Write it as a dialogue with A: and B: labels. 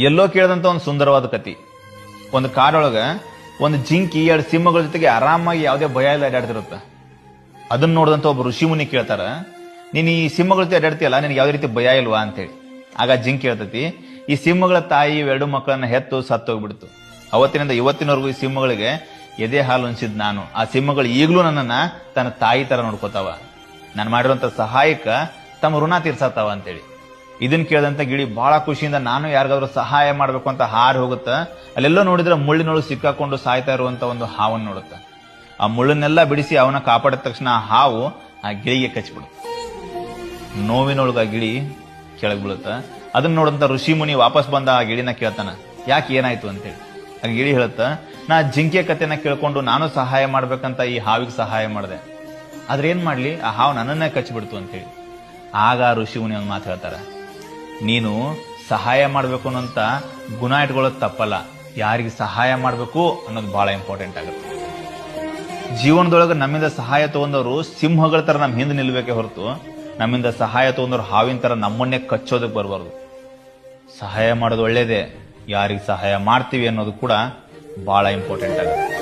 A: ಎಲ್ಲೋ ಕೇಳಿದಂತ ಒಂದು ಸುಂದರವಾದ ಕತಿ. ಒಂದು ಕಾಡೊಳಗ ಒಂದು ಜಿಂಕಿ 2 ಸಿಂಹಗಳ ಜೊತೆಗೆ ಆರಾಮಾಗಿ ಯಾವುದೇ ಭಯ ಇಲ್ಲ ಅಡ್ಡಾಡ್ತಿರುತ್ತ. ಅದನ್ನ ನೋಡಿದಂತ ಒಬ್ಬ ಋಷಿ ಮುನಿ ಕೇಳ್ತಾರ, ನೀನ್ ಈ ಸಿಂಹಗಳ ಜೊತೆ ಅಡ್ಡಾಡ್ತೀಯಲ್ಲ, ನಿನಗೆ ಯಾವುದೇ ರೀತಿ ಭಯ ಇಲ್ವಾ ಅಂತೇಳಿ. ಆಗ ಜಿಂಕಿ ಹೇಳ್ತತಿ, ಈ ಸಿಂಹಗಳ ತಾಯಿ 2 ಮಕ್ಕಳನ್ನ ಹೆತ್ತು ಸತ್ತೋಗ್ಬಿಡ್ತು. ಅವತ್ತಿನಿಂದ ಇವತ್ತಿನವರೆಗೂ ಈ ಸಿಂಹಗಳಿಗೆ ಎದೆ ಹಾಲು ಉಣಿಸಿದ್ ನಾನು. ಆ ಸಿಂಹಗಳು ಈಗಲೂ ನನ್ನನ್ನ ತನ್ನ ತಾಯಿ ತರ ನೋಡ್ಕೋತಾವ. ನಾನು ಮಾಡಿರುವಂತ ಸಹಾಯಕ್ಕ ತಮ್ಮ ಋಣ ತೀರ್ಸತ್ತಾವ ಅಂತೇಳಿ. ಇದನ್ ಕೇಳಿದಂತ ಗಿಳಿ ಬಹಳ ಖುಷಿಯಿಂದ ನಾನು ಯಾರಿಗಾದ್ರೂ ಸಹಾಯ ಮಾಡ್ಬೇಕು ಅಂತ ಹಾರಿ ಹೋಗುತ್ತ. ಅಲ್ಲೆಲ್ಲೋ ನೋಡಿದ್ರೆ ಮುಳ್ಳಿನೊಳಗೆ ಸಿಕ್ಕಾಕೊಂಡು ಸಾಯ್ತಾ ಇರುವಂತ ಒಂದು ಹಾವನ್ನು ನೋಡುತ್ತ. ಆ ಮುಳ್ಳನ್ನೆಲ್ಲ ಬಿಡಿಸಿ ಅವನ ಕಾಪಾಡಿದ ತಕ್ಷಣ ಆ ಹಾವು ಆ ಗಿಳಿಗೆ ಕಚ್ಬಿಡುತ್ತೆ. ನೋವಿನೊಳಗ ಆ ಗಿಳಿ ಕೆಳಗ್ ಬೀಳುತ್ತ. ಅದನ್ನ ನೋಡಿದಂತ ಋಷಿ ಮುನಿ ವಾಪಸ್ ಬಂದ ಆ ಗಿಳಿನ ಕೇಳ್ತಾನ, ಯಾಕೆ ಏನಾಯ್ತು ಅಂತೇಳಿ. ಆ ಗಿಳಿ ಹೇಳುತ್ತ, ನಾ ಜಿಂಕೆ ಕತೆನ ಕೇಳ್ಕೊಂಡು ನಾನು ಸಹಾಯ ಮಾಡ್ಬೇಕಂತ ಈ ಹಾವಿಗೆ ಸಹಾಯ ಮಾಡಿದೆ. ಆದ್ರೆ ಏನ್ ಮಾಡ್ಲಿ, ಆ ಹಾವು ನನ್ನನ್ನೇ ಕಚ್ಚಿಬಿಡ್ತು ಅಂತೇಳಿ. ಆಗ ಋಷಿ ಮುನಿ ಒಂದು ಮಾತು ಹೇಳ್ತಾರ, ನೀನು ಸಹಾಯ ಮಾಡ್ಬೇಕು ಅನ್ನೋಂತ ಗುಣ ಇಟ್ಕೊಳ್ಳೋದು ತಪ್ಪಲ್ಲ, ಯಾರಿಗೆ ಸಹಾಯ ಮಾಡ್ಬೇಕು ಅನ್ನೋದು ಬಹಳ ಇಂಪಾರ್ಟೆಂಟ್ ಆಗುತ್ತೆ. ಜೀವನದೊಳಗೆ ನಮ್ಮಿಂದ ಸಹಾಯ ತಗೊಂಡವರು ಸಿಂಹಗಳ ತರ ನಮ್ ಹಿಂದೆ ನಿಲ್ಬೇಕೆ ಹೊರತು ನಮ್ಮಿಂದ ಸಹಾಯ ತಗೊಂಡವ್ರು ಹಾವಿನ ತರ ನಮ್ಮನ್ನೇ ಕಚ್ಚೋದಕ್ಕೆ ಬರಬಾರ್ದು. ಸಹಾಯ ಮಾಡೋದು ಒಳ್ಳೇದೇ, ಯಾರಿಗೆ ಸಹಾಯ ಮಾಡ್ತೀವಿ ಅನ್ನೋದು ಕೂಡ ಬಹಳ ಇಂಪಾರ್ಟೆಂಟ್ ಆಗುತ್ತೆ.